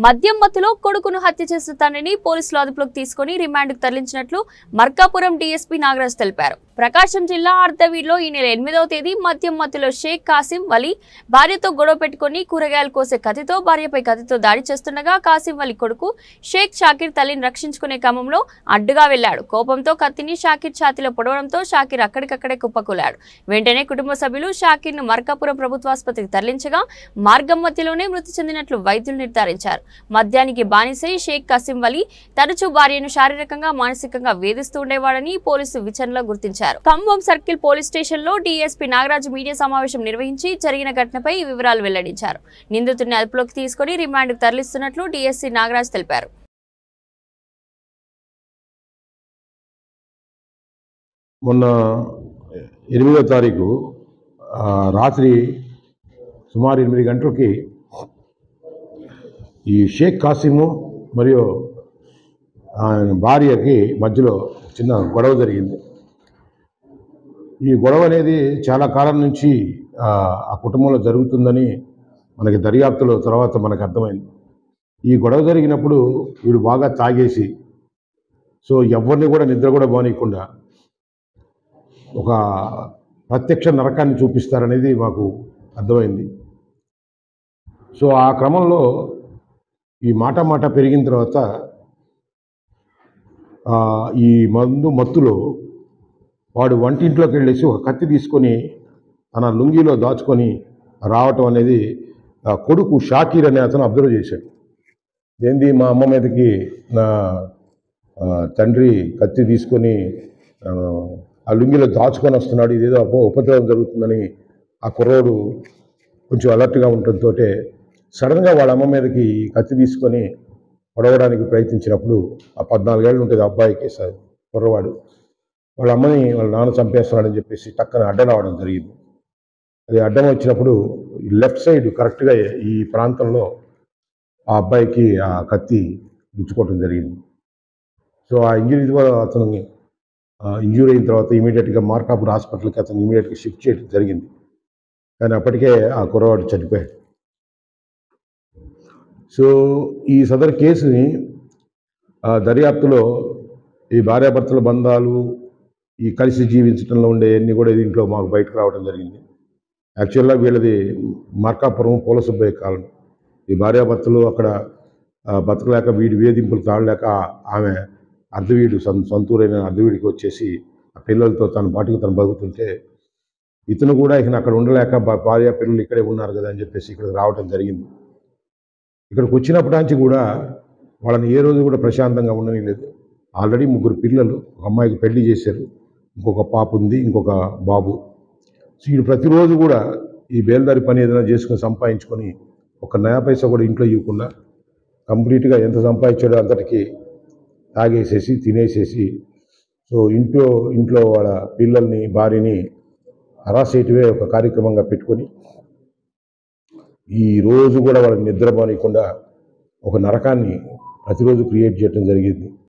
మద్యం మత్తులో కొడుకును హత్య చేసిన తండ్రిని పోలీసులు అదుపులోకి తీసుకుని రిమాండ్కు తరలించినట్లు మార్కాపురం డీఎస్పీ నాగరాజ్ తెలిపారు. ప్రకాశం జిల్లా అర్ధవీడులో ఈ నెల 8వ తేదీ మద్యం మత్తులో షేక్ కాసిం వలి భార్యతో గొడవ పెట్టుకుని కూరగాయలు కోసే కత్తితో భార్యపై కత్తితో దాడి చేస్తుండగా కాసిం వలి కొడుకు షేక్ షాకీర్ తల్లిని రక్షించుకునే క్రమంలో అడ్డుగా వెళ్లాడు. కోపంతో కత్తిని షాకీర్ ఛాతీలో పొడవడంతో షాకీర్ అక్కడికక్కడే కుప్పకూలాడు. వెంటనే కుటుంబ సభ్యులు షాకీర్ను మార్కాపురం ప్రభుత్వాసుపత్రికి తరలించగా మార్గం మధ్యలోనే మృతి చెందినట్లు వైద్యులు నిర్ధారించారు. మద్యానికి బానిసై షేక్ కాసిం వలి తరచూ భార్యను శారీరకంగా మానసికంగా వేధిస్తూ ఉండేవాడని పోలీసులు విచారణలో గుర్తించారు. ఖమ్మం సర్కిల్ పోలీస్ స్టేషన్ లో డీఎస్పీ నాగరాజ్ మీడియా సమావేశం నిర్వహించి జరిగిన ఘటనపై వివరాలు వెల్లడించారు. నిందితుడిని అదుపులోకి తీసుకుని రిమాండ్కు తరలిస్తున్నట్లు డీఎస్పీ నాగరాజ్ తెలిపారు. మొన్న 8వ తారీఖు రాత్రి సుమారు 8 గంటలకి ఈ షేక్ కాసిము మరియు ఆయన భార్యకి మధ్యలో చిన్న గొడవ జరిగింది. ఈ గొడవ అనేది చాలా కాలం నుంచి ఆ కుటుంబంలో జరుగుతుందని మనకి దర్యాప్తులో తర్వాత మనకు అర్థమైంది. ఈ గొడవ జరిగినప్పుడు వీడు బాగా తాగేసి ఎవరిని కూడా నిద్ర కూడా పోనీయకుండా ఒక ప్రత్యక్ష నరకాన్ని చూపిస్తారనేది మాకు అర్థమైంది. ఆ క్రమంలో ఈ మాట పెరిగిన తర్వాత ఈ మత్తులో వాడు వంటింట్లోకి వెళ్ళేసి ఒక కత్తి తీసుకొని తన లుంగిలో దాచుకొని రావటం అనేది కొడుకు షాకీర్ అనే అతను అబ్జర్వ్ చేశాడు. ఏంది మా అమ్మ మీదకి నా తండ్రి కత్తి తీసుకొని ఆ లుంగిలో దాచుకొని వస్తున్నాడు, ఇదేదో ఉపద్రవం జరుగుతుందని ఆ కుర్రోడు కొంచెం అలర్ట్గా ఉండటంతో సడన్గా వాళ్ళ అమ్మ మీదకి కత్తి తీసుకొని పొడవడానికి ప్రయత్నించినప్పుడు ఆ 14 ఏళ్ళు ఉంటుంది అబ్బాయికి కుర్రవాడు వాళ్ళ అమ్మని వాళ్ళ నాన్న చంపేస్తున్నాడని చెప్పేసి టక్కన అడ్డం రావడం జరిగింది. అది అడ్డం వచ్చినప్పుడు లెఫ్ట్ సైడ్ కరెక్ట్గా ఈ ప్రాంతంలో ఆ అబ్బాయికి ఆ కత్తి గుచ్చుకోవడం జరిగింది. ఆ ఇంజరీ ద్వారా అతను ఇంజూరీ అయిన తర్వాత ఇమీడియట్గా మార్కాపూర్ హాస్పిటల్కి అతను ఇమీడియట్గా షిఫ్ట్ చేయడం జరిగింది. కానీ అప్పటికే ఆ కుర్రవాడు చనిపోయాడు. ఈ సదరు కేసుని దర్యాప్తులో ఈ భార్యాభర్తల బంధాలు, ఈ కలిసి జీవించడంలో ఉండే అన్నీ కూడా దీంట్లో మాకు బయటకు రావడం జరిగింది. యాక్చువల్గా వీళ్ళది మార్కాపురం పూలసుబ్బయ్య కాలనీ. ఈ భార్యాభర్తలు అక్కడ బతకలేక వీడి వేధింపులు తాళలేక ఆమె అర్ధవీడు సొంతూరైన అర్ధవీడికి వచ్చేసి ఆ పిల్లలతో తన పాటికి తను బతుకుతుంటే ఇతను కూడా అక్కడ ఉండలేక భార్య పిల్లలు ఇక్కడే ఉన్నారు కదా అని చెప్పేసి ఇక్కడికి రావడం జరిగింది. ఇక్కడికి వచ్చినప్పటి నుంచి కూడా వాళ్ళని ఏ రోజు కూడా ప్రశాంతంగా ఉండని లేదు. ఆల్రెడీ 3 పిల్లలు, ఒక అమ్మాయికి పెళ్లి చేశారు, ఇంకొక పాప ఉంది, ఇంకొక బాబు. వీడు ప్రతిరోజు కూడా ఈ బేల్దారి పని ఏదైనా చేసుకొని సంపాదించుకొని ఒక నయా పైసా కూడా ఇంట్లో ఇవ్వకుండా కంప్లీట్గా ఎంత సంపాదించాడో అంతటికి తాగేసేసి తినేసేసి ఇంట్లో వాళ్ళ పిల్లల్ని భార్యని హరాసేటివే ఒక కార్యక్రమంగా పెట్టుకొని ఈ రోజు కూడా వాళ్ళకి నిద్రపోనీయకుండా ఒక నరకాన్ని ప్రతిరోజు క్రియేట్ చేయడం జరిగింది.